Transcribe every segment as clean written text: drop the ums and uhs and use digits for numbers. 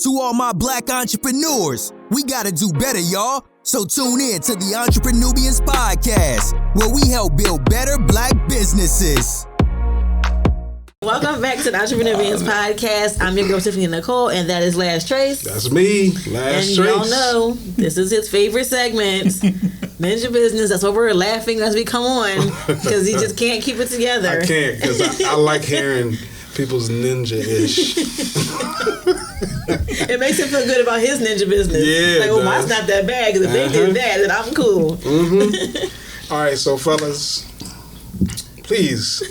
To all my black entrepreneurs, we gotta do better, y'all. So tune in to the Entrepreneurians Podcast, where we help build better black businesses. Welcome back to the Entrepreneurians Podcast. I'm your girl, Tiffany Nicole, and that is Last Trace. That's me, Last Trace. And y'all know, this is his favorite segment, Ninja Business. That's why we're laughing as we come on, because he just can't keep it together. I can't, because I like hearing people's ninja-ish. It makes him feel good about his ninja business. Yeah, like, well, mine's not that bad, because if they did that, then I'm cool. Mm-hmm. All right, so fellas, please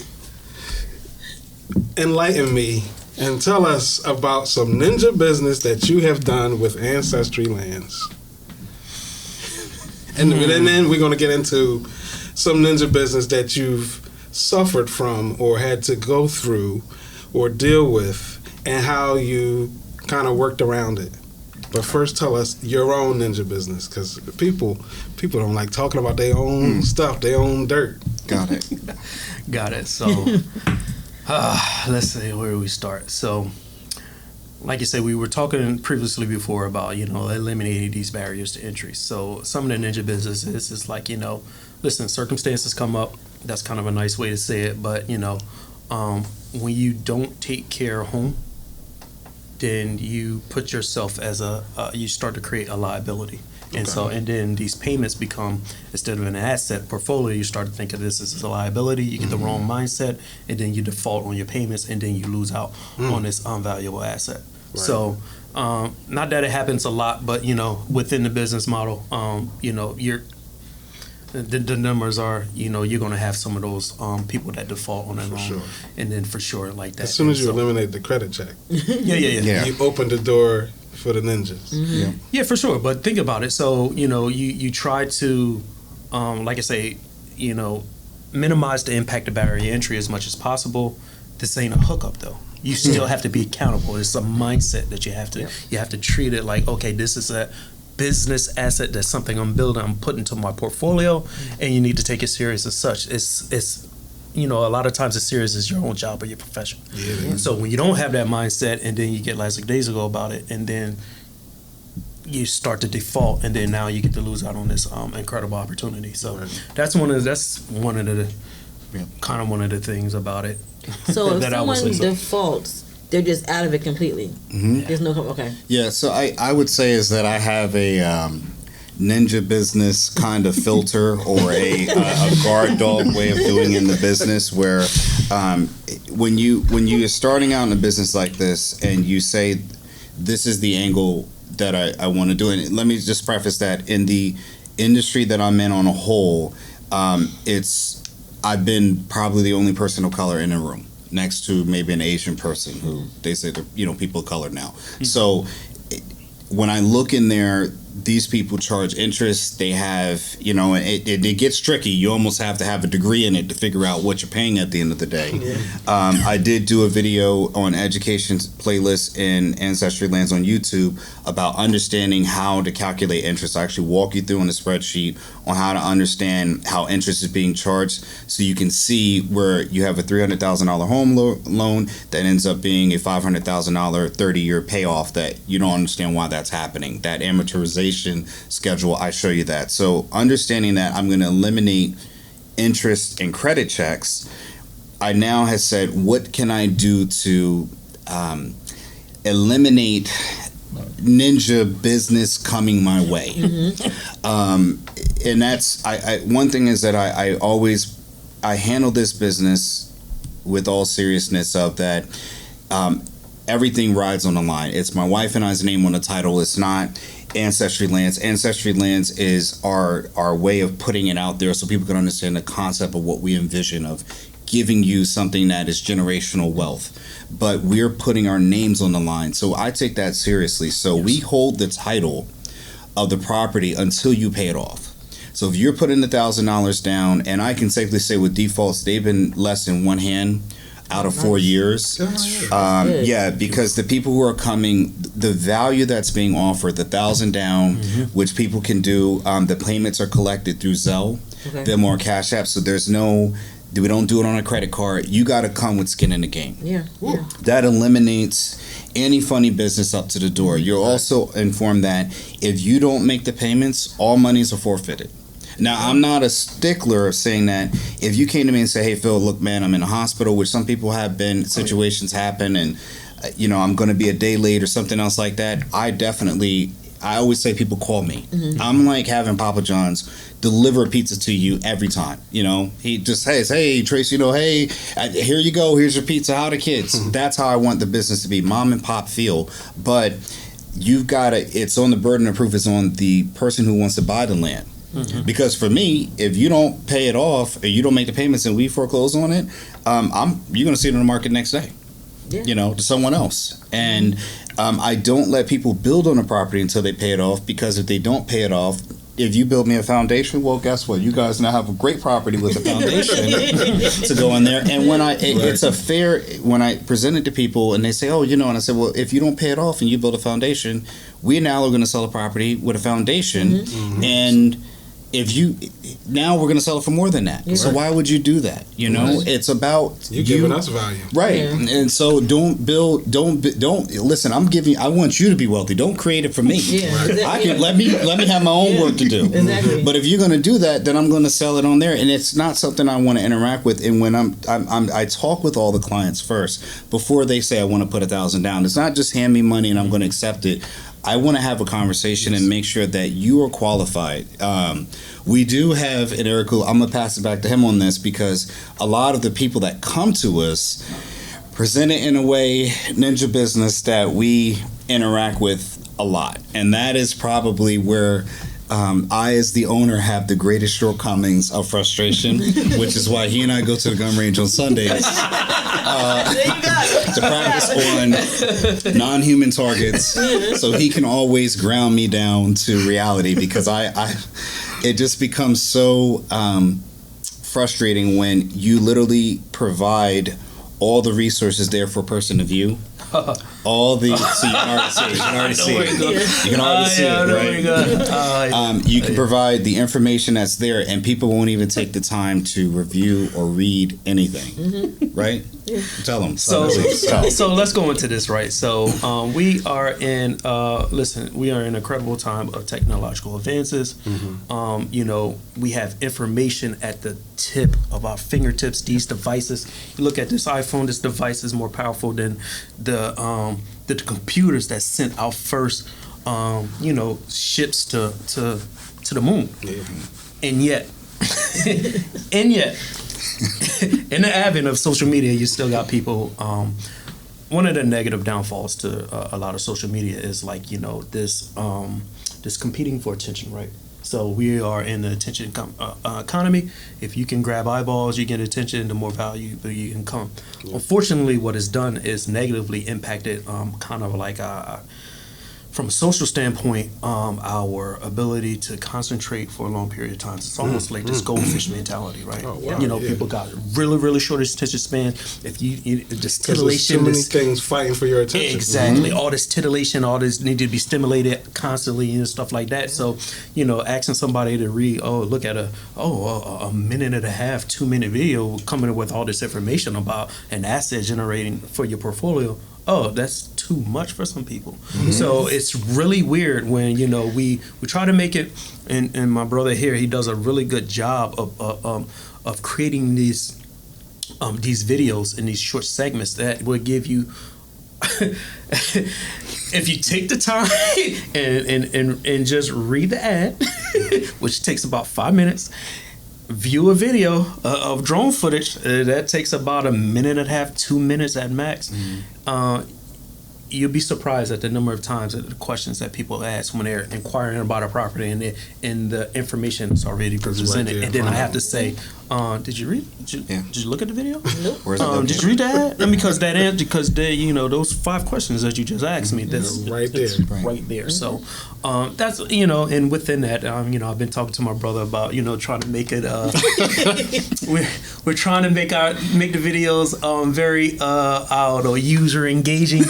enlighten me and tell us about some ninja business that you have done with Ancestry Lands. And then we're going to get into some ninja business that you've suffered from or had to go through or deal with and how you kind of worked around it. But first, tell us your own ninja business, because people don't like talking about their own stuff, their own dirt. Got it. So, let's see, where do we start? So, like you said, we were talking previously before about, eliminating these barriers to entry. So, some of the ninja businesses is like, listen, circumstances come up. That's kind of a nice way to say it. But, when you don't take care of home, then you put yourself as you start to create a liability. And and then these payments become, instead of an asset portfolio, you start to think of this as a liability. You get the wrong mindset, and then you default on your payments, and then you lose out on this unvaluable asset. Right. So, not that it happens a lot, but, within the business model, the numbers are, you're going to have some of those people that default on their loan. Sure. And then for sure, like that. As soon as you eliminate the credit check. Yeah. You open the door for the ninjas. Mm-hmm. Yeah, for sure. But think about it. So, you try to, like I say, minimize the impact of barrier entry as much as possible. This ain't a hookup, though. You still have to be accountable. It's a mindset that you have to treat it like, okay, this is a business asset. That's something I'm building, I'm putting into my portfolio, and you need to take it serious as such. It's a lot of times as serious as your own job or your profession. Yeah. So when you don't have that mindset, and then you get like days ago about it, and then you start to default, and then now you get to lose out on this incredible opportunity. So that's one of the things about it. So if someone defaults, they're just out of it completely. Mm-hmm. There's no okay. Yeah, so I would say is that I have a ninja business kind of filter or a guard dog way of doing in the business, where when you're starting out in a business like this and you say this is the angle that I want to do, and let me just preface that in the industry that I'm in on a whole, I've been probably the only person of color in a room, next to maybe an Asian person who they say they're people of color now. Mm-hmm. So when I look in there, these people charge interest. They have, it gets tricky. You almost have to have a degree in it to figure out what you're paying at the end of the day. Yeah. I did do a video on education playlist in Ancestry Lands on YouTube about understanding how to calculate interest. I actually walk you through on a spreadsheet on how to understand how interest is being charged, so you can see where you have a $300,000 home loan that ends up being a $500,000 30-year payoff that you don't understand why that's happening. That amortization schedule, I show you that. So understanding that I'm going to eliminate interest and credit checks, I now have said, what can I do to eliminate ninja business coming my way? Mm-hmm. And that's one thing is that I handle this business with all seriousness of that. Everything rides on the line. It's my wife and I's name on the title. It's not Ancestry Lands. Ancestry Lands is our way of putting it out there so people can understand the concept of what we envision of giving you something that is generational wealth. But we're putting our names on the line. So I take that seriously. So we hold the title of the property until you pay it off. So if you're putting $1,000 down, and I can safely say with defaults, they've been less than one hand out of 4 years. Because the people who are coming, the value that's being offered, the $1,000 down, which people can do, the payments are collected through Zelle, they're more Cash App, so we don't do it on a credit card. You got to come with skin in the game. That eliminates any funny business up to the door. You're also informed that if you don't make the payments, all monies are forfeited. Now, I'm not a stickler of saying that if you came to me and say, hey, Phil, look, man, I'm in a hospital, which some people have been, situations happen, and, I'm going to be a day late or something else like that. I always say people call me. I'm like having Papa John's deliver pizza to you every time. He just says, hey, Trace, hey, here you go. Here's your pizza. How the kids? That's how I want the business to be. Mom and pop feel. But you've got to, it's on the burden of proof is on the person who wants to buy the land. Because for me, if you don't pay it off or you don't make the payments and we foreclose on it, you're going to see it on the market next day, to someone else. And I don't let people build on a property until they pay it off, because if they don't pay it off, if you build me a foundation, well, guess what? You guys now have a great property with a foundation to go in there. And when it's a fair, when I present it to people and they say, oh, and I said, well, if you don't pay it off and you build a foundation, we now are going to sell a property with a foundation. And now we're going to sell it for more than that. So why would you do that? It's about you giving us value, right? And so don't listen. I want you to be wealthy. Don't create it for me. I can let me have my own work to do. But if you're going to do that, then I'm going to sell it on there, and it's not something I want to interact with. And when I talk with all the clients first before they say I want to put $1,000 down. It's not just hand me money and I'm going to accept it. I want to have a conversation and make sure that you are qualified. We do have, and Eric, I'm going to pass it back to him on this, because a lot of the people that come to us present it in a way, Ninja Business, that we interact with a lot. And that is probably where I, as the owner, have the greatest shortcomings of frustration, which is why he and I go to the gun range on Sundays to practice on non-human targets, so he can always ground me down to reality, because it just becomes so frustrating when you literally provide all the resources there for a person to view. All the so you can already see it. You can already see it, right? You can provide the information that's there, and people won't even take the time to review or read anything, right? Tell them. So let's go into this, right? So we are in an incredible time of technological advances. We have information at the tip of our fingertips. These devices, you look at this iPhone, this device is more powerful than the computers that sent our first ships to the moon. And yet in the advent of social media, you still got people. One of the negative downfalls to a lot of social media is this competing for attention, right? So we are in the attention economy. If you can grab eyeballs, you get attention, the more value you can come. Unfortunately, what is done is negatively impacted from a social standpoint, our ability to concentrate for a long period of time. It's almost like this goldfish mentality, right? Oh, wow, people got really, really short attention span. If you this titillation, there's so many things fighting for your attention. Exactly. All this titillation, all this need to be stimulated constantly and stuff like that. So, asking somebody to read, look at a minute and a half, 2-minute video coming up with all this information about an asset generating for your portfolio. That's too much for some people. So it's really weird when we try to make it, and my brother here, he does a really good job of creating these videos in these short segments that will give you if you take the time and just read the ad, which takes about 5 minutes, view a video of drone footage that takes about a minute and a half, 2 minutes at max. You'll be surprised at the number of times that the questions that people ask when they're inquiring about a property and the information is already presented. Right, and then I have to say, did you read? Did you look at the video? Nope. Did you read that? And because those 5 questions that you just asked me, that's right there. Right there. So that's and within that, I've been talking to my brother about trying to make it. We're trying to make the videos very user engaging.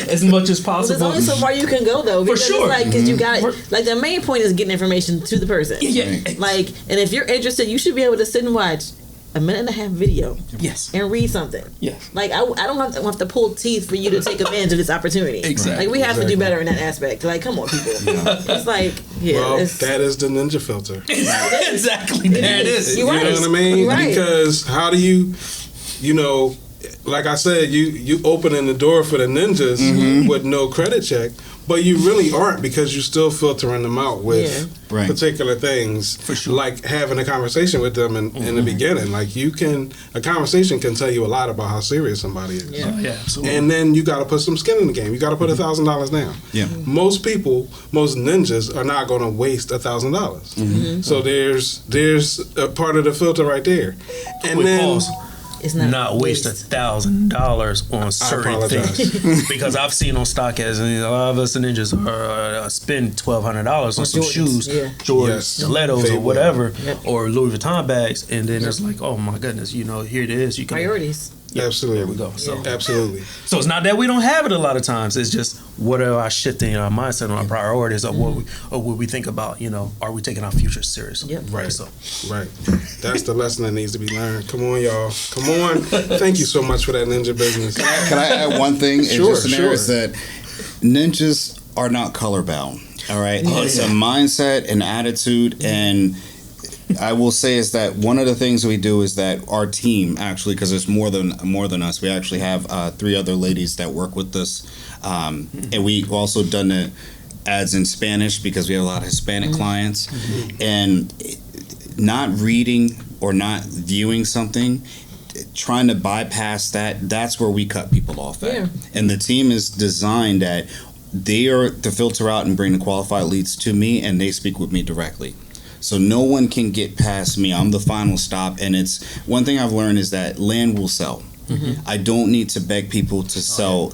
As much as possible. Well, there's only so far you can go though. For sure. Because you got the main point is getting information to the person. Yeah. And if you're interested, you should be able to sit and watch a minute and a half video. Yes. And read something. Yes. Like I don't have to pull teeth for you to take advantage of this opportunity. Exactly. Like we have to do better in that aspect. Like come on, people. It's like Well, that is the ninja filter. Exactly. There it is. You're right. You know what I mean? You're right. Because how do you know, like I said, you opening the door for the ninjas with no credit check, but you really aren't, because you're still filtering them out with particular things. For sure. Like having a conversation with them in the beginning. Like a conversation can tell you a lot about how serious somebody is. Yeah. Yeah, absolutely. And then you got to put some skin in the game. You got to put $1,000 down. Yeah. Most ninjas are not going to waste $1,000. So there's a part of the filter right there. And Quick then pause. it's Not waste $1,000 on certain apologize. things, because I've seen on StockX and a lot of us ninjas spend $1,200 on some Jordans, shoes, yeah. Jordans, Yes. stilettos, They or will. whatever, Yep. or Louis Vuitton bags, and then it's like, oh my goodness, here it is. You can priorities. Absolutely. There we go. So, Absolutely. so it's not that we don't have it a lot of times. It's just what are our shifting our mindset on our priorities of what we think about. Are we taking our future seriously? Yep. Right. So Right. That's the lesson that needs to be learned. Come on, y'all. Come on. Thank you so much for that ninja business. Can I add one thing? Sure, It's just an sure. is that ninjas are not color bound. All right, it's a mindset, an attitude, and I will say is that one of the things we do is that our team actually, because there's more than us, we actually have 3 other ladies that work with us, and we also done the ads in Spanish because we have a lot of Hispanic clients, and not reading or not viewing something, trying to bypass that's where we cut people off at. Yeah. And the team is designed that they are to filter out and bring the qualified leads to me, and they speak with me directly. So no one can get past me. I'm the final stop. And it's one thing I've learned is that land will sell. I don't need to beg people to sell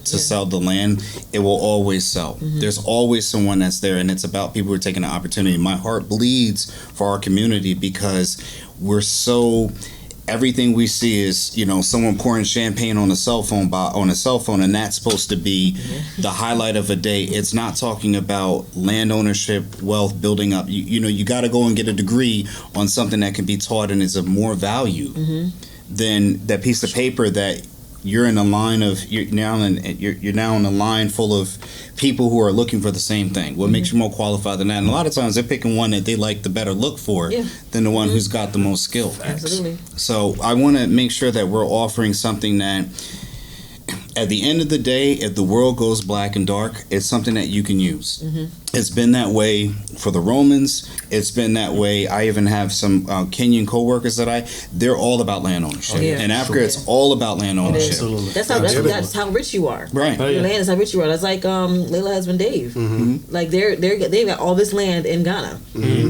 the land. It will always sell. There's always someone that's there, and it's about people who are taking the opportunity. My heart bleeds for our community because we're so. Everything we see is, someone pouring champagne on a cell phone, and that's supposed to be the highlight of a day. It's not talking about land ownership, wealth, building up. You got to go and get a degree on something that can be taught and is of more value than that piece of paper that you're in a line of. You're now in a line full of people who are looking for the same thing. What makes you more qualified than that? And a lot of times they're picking one that they like the better look for than the one who's got the most skill. Absolutely. So I want to make sure that we're offering something that, at the end of the day, if the world goes black and dark, it's something that you can use. It's been that way for the Romans. It's been that way. I even have some Kenyan co-workers they're all about land ownership. In Africa, it's all about land ownership. absolutely. That's how rich you are. Right. Oh, yeah. Your land is how rich you are. That's like Layla's husband Dave. Like they've got all this land in Ghana.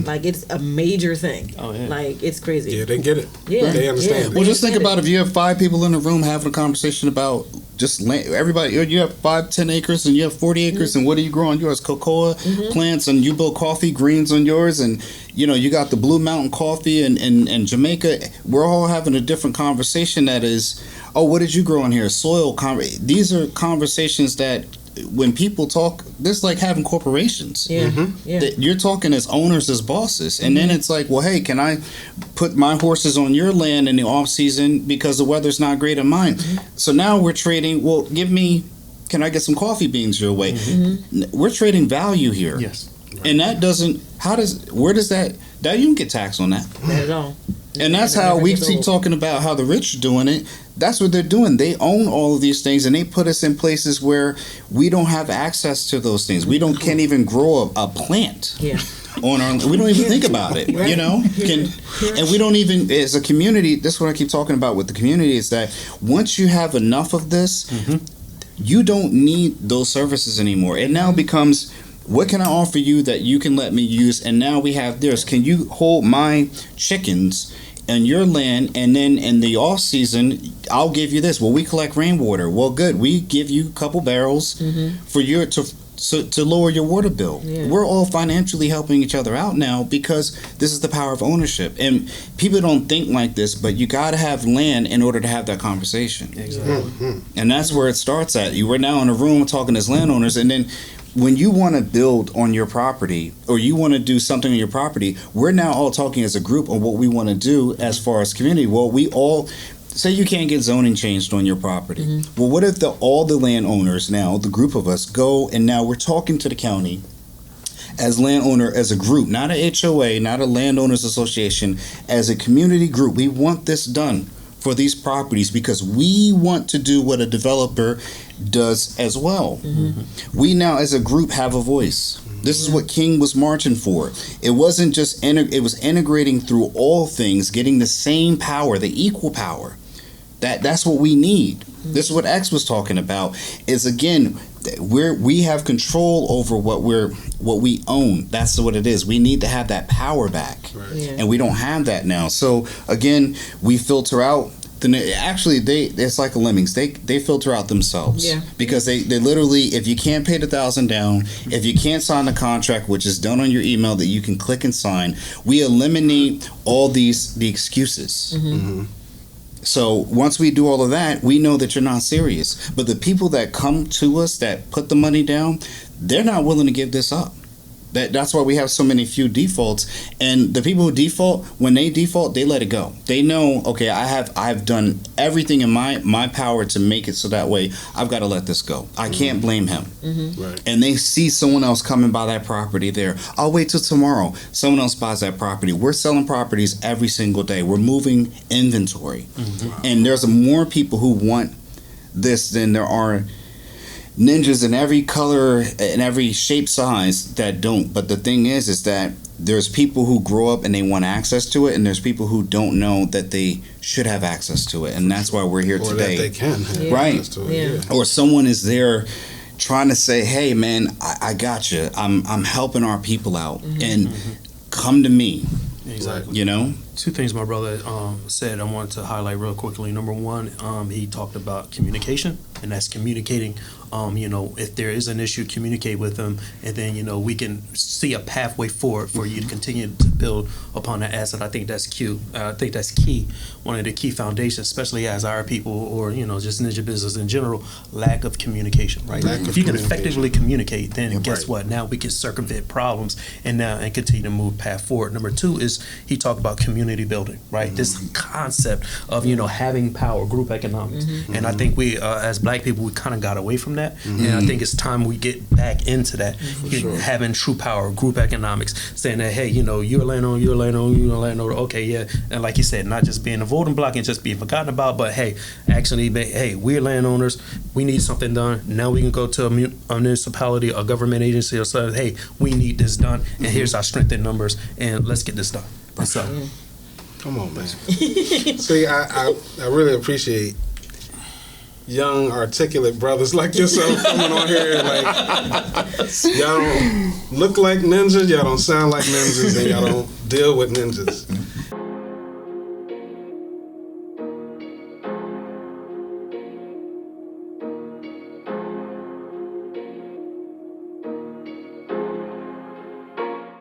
Like it's a major thing. Oh, yeah. Like it's crazy. Yeah, they get it. Yeah. They understand. Well, just think about if you have 5 people in a room having a conversation about just land. Everybody, you have 5-10 acres and you have 40 acres, and what are you growing? Yours cocoa plants, and you build coffee greens on yours, and you got the Blue Mountain coffee and Jamaica. We're all having a different conversation. That is, what did you grow in here? Soil. These are conversations that when people talk, this is like having corporations. That you're talking as owners, as bosses, and then it's like, well, hey, can I put my horses on your land in the off season because the weather's not great in mine? So now we're trading. Well, can I get some coffee beans your way? We're trading value here. Yes. And that doesn't. Where does that? That you don't get taxed on that. Not at all. And that's how we keep talking about how the rich are doing it. That's what they're doing. They own all of these things, and they put us in places where we don't have access to those things. We can't even grow a plant. On our, we don't even think about it, and we don't even, as a community. This is what I keep talking about with the community, is that once you have enough of this, you don't need those services anymore. It now becomes, what can I offer you that you can let me use? And now we have this. Can you hold my chickens and your land, and then in the off season I'll give you this? Well, we collect rainwater. Well, good. We give you a couple barrels for your to lower your water bill. We're all financially helping each other out now because this is the power of ownership. And people don't think like this, but you got to have land in order to have that conversation. Exactly. And that's where it starts at. You were now in a room talking as landowners, and then when you want to build on your property or you want to do something on your property, we're now all talking as a group on what we want to do as far as community. Well, we all say you can't get zoning changed on your property. Well, what if all the landowners now, the group of us, go and now we're talking to the county as landowner, as a group, not a HOA, not a landowners association, as a community group. We want this done for these properties because we want to do what a developer does as well. We now as a group have a voice. This is what King was marching for. It wasn't just it was integrating through all things, getting the same power, the equal power. That's what we need. This is what X was talking about. Is again, we have control over what we own. That's what it is. We need to have that power back, and we don't have that now. So again, we filter out. It's like a lemmings. They filter out themselves because they literally, if you can't pay the $1,000 down, if you can't sign the contract, which is done on your email that you can click and sign, we eliminate all the excuses. So once we do all of that, we know that you're not serious. But the people that come to us that put the money down, they're not willing to give this up. That's why we have so many few defaults. And the people who default, when they default, they let it go. They know, okay, I've done everything in my power to make it so that way I've got to let this go. I can't blame him. And they see someone else coming by that property there. I'll wait till tomorrow. Someone else buys that property. We're selling properties every single day. We're moving inventory. And there's more people who want this than there are ninjas in every color and every shape, size that don't. But the thing is that there's people who grow up and they want access to it, and there's people who don't know that they should have access to it, and that's why we're here today. Or that they can have access to it. Or someone is there trying to say, "Hey, man, I got you. I'm helping our people out, and come to me." Exactly. You know. Two things my brother said I wanted to highlight real quickly. Number one, he talked about communication, and that's communicating. If there is an issue, communicate with them, and then we can see a pathway forward for you to continue to build upon that asset. I think that's key. One of the key foundations, especially as our people, or just ninja business in general, lack of communication. Right. If you can effectively communicate, then guess what? Now we can circumvent problems and continue to move path forward. Number two is he talked about community building. Right. This concept of having power, group economics, and I think we as Black people we kind of got away from that. And I think it's time we get back into that, having true power, group economics, saying that, hey, you're a landowner, you're a landowner, you're a landowner, okay, yeah. And like you said, not just being a voting block and just being forgotten about, but hey, actually, hey, we're landowners, we need something done. Now we can go to a municipality, a government agency, or say, hey, we need this done, and here's our strength in numbers, and let's get this done. So, come on, man. See, I really appreciate young, articulate brothers like yourself coming on here. Like, y'all don't look like ninjas, y'all don't sound like ninjas, and y'all don't deal with ninjas.